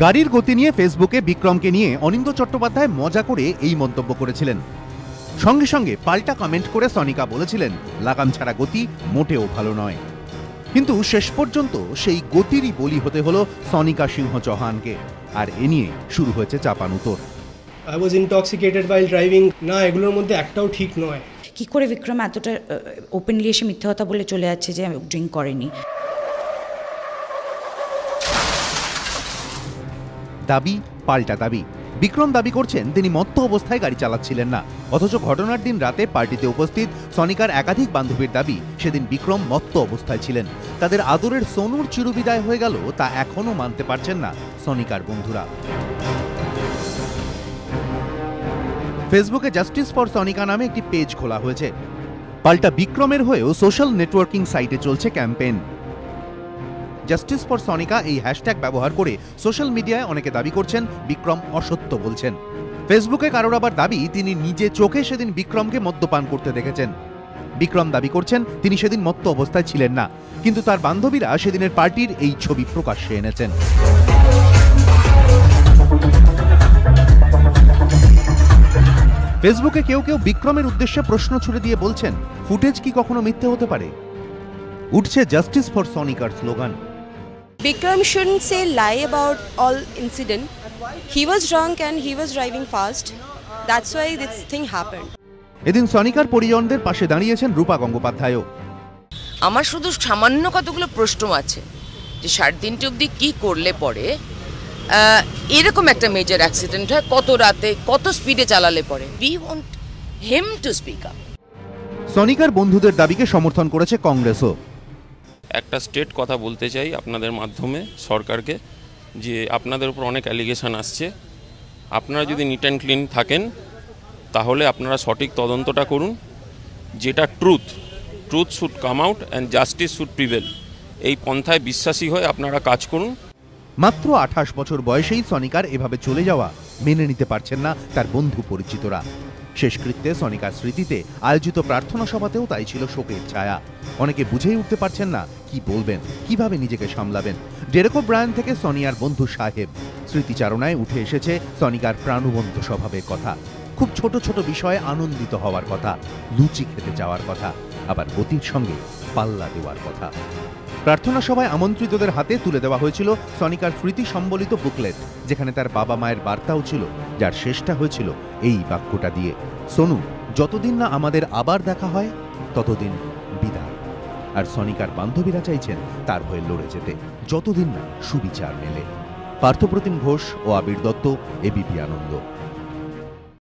গাড়ির গতি নিয়ে ফেসবুকে বিক্রমকে নিয়ে অনিন্দ চট্টোপাধ্যায় মজা করে এই মন্তব্য করেছিলেন। সঙ্গে সঙ্গে পাল্টা কমেন্ট করে সনিকা বলেছিলেন, লাগাম ছাড়া গতি মোটেও ভালো নয়। কিন্তু শেষ পর্যন্ত সেই গতিরই বলি হতে হলো সনিকা সিংহ চৌহানকে, আর এ নিয়ে শুরু হয়েছে চাপানুতোর। I was intoxicated while driving, না এগুলোর মধ্যে একটাও ঠিক নয়। কি করে বিক্রম এতটা ওপেনলি এসে মিথ্যা কথা বলে চলে যাচ্ছে যে ড্রিঙ্ক করেনি? দাবি পাল্টা দাবি। বিক্রম দাবি করছেন তিনি মত্ত অবস্থায় গাড়ি চালাচ্ছিলেন না, অথচ ঘটনার দিন রাতে পার্টিতে উপস্থিত সনিকার একাধিক বান্ধবীর দাবি সেদিন বিক্রম মত্ত অবস্থায় ছিলেন। তাদের আদরের সোনুর চিরবিদায় হয়ে গেল তা এখনো মানতে পারছেন না সনিকার বন্ধুরা। ফেসবুকে জাস্টিস ফর সনিকা নামে একটি পেজ খোলা হয়েছে। পাল্টা বিক্রমের হয়েও সোশ্যাল নেটওয়ার্কিং সাইটে চলছে ক্যাম্পেইন। জাস্টিস ফর সনিকা এই হ্যাশট্যাগ ব্যবহার করে সোশ্যাল মিডিয়ায় অনেকে দাবি করছেন বিক্রম অসত্য বলছেন। ফেসবুকে কারোর আবার দাবি তিনি নিজে চোখে সেদিন বিক্রমকে মদ্যপান করতে দেখেছেন। বিক্রম দাবি করছেন তিনি সেদিন মত্ত অবস্থায় ছিলেন না, কিন্তু তার বান্ধবীরা সেদিনের পার্টির এই ছবি প্রকাশ্যে এনেছেন। ফেসবুকে কেউ কেউ বিক্রমের উদ্দেশ্যে প্রশ্ন ছুড়ে দিয়ে বলছেন, ফুটেজ কি কখনো মিথ্যে হতে পারে? উঠছে জাস্টিস ফর সনিকার slogan. Bikram shouldn't say lie about all incident. He was drunk and he was driving fast. That's why this thing happened. এদিন সনিকার পরিজনদের পাশে দাঁড়িয়েছেন রূপা গঙ্গোপাধ্যায়ও। আমার শুধু সামান্য কতগুলো প্রশ্ন আছে যে 3:30 অবধি কি করলে পরে এরকম একটা মেজর অ্যাক্সিডেন্ট হয়, কত রাতে কত স্পিডে চালালে পরে। We want him to speak up. সনিকার বন্ধুদের দাবিকে সমর্থন করেছে কংগ্রেসও। একটা স্টেট কথা বলতে চাই আপনাদের মাধ্যমে সরকারকে, যে আপনাদের উপর অনেক অ্যালিগেশন আসছে। আপনারা যদি নিট অ্যান্ড ক্লিন থাকেন তাহলে আপনারা সঠিক তদন্তটা করুন, যেটা truth should come out and justice should prevail. এই পন্থায় বিশ্বাসী হয়ে আপনারা কাজ করুন। মাত্র 28 বছর বয়সেই সনিকার এভাবে চলে যাওয়া মেনে নিতে পারছেন না তার বন্ধু পরিচিতরা। শেষকৃত্যে সনিকার স্মৃতিতে আয়োজিত প্রার্থনা সভাতেও তাই ছিল শোকের ছায়া। অনেকে বুঝেই উঠতে পারছেন না কি বলবেন, কিভাবে নিজেকে সামলাবেন। ডেরেক ওব্রায়ান থেকে সনিয়ার বন্ধু সাহেব, স্মৃতিচারণায় উঠে এসেছে সনিকার প্রাণবন্ত স্বভাবের কথা। খুব ছোট ছোট বিষয়ে আনন্দিত হওয়ার কথা, লুচি খেতে যাওয়ার কথা, আবার গতির সঙ্গে পাল্লা দেওয়ার কথা। প্রার্থনা সভায় আমন্ত্রিতদের হাতে তুলে দেওয়া হয়েছিল সনিকার স্মৃতি সম্বলিত বুকলেট, যেখানে তার বাবা মায়ের বার্তাও ছিল, যার শেষটা হয়েছিল এই বাক্যটা দিয়ে, সোনু, যতদিন না আমাদের আবার দেখা হয় ততদিন বিদায়। আর সনিকার বান্ধবীরা চাইছেন তার হয়ে লড়ে যেতে, যতদিন না সুবিচার মেলে। পার্থপ্রতিম ঘোষ ও আবির দত্ত, এবিপি আনন্দ।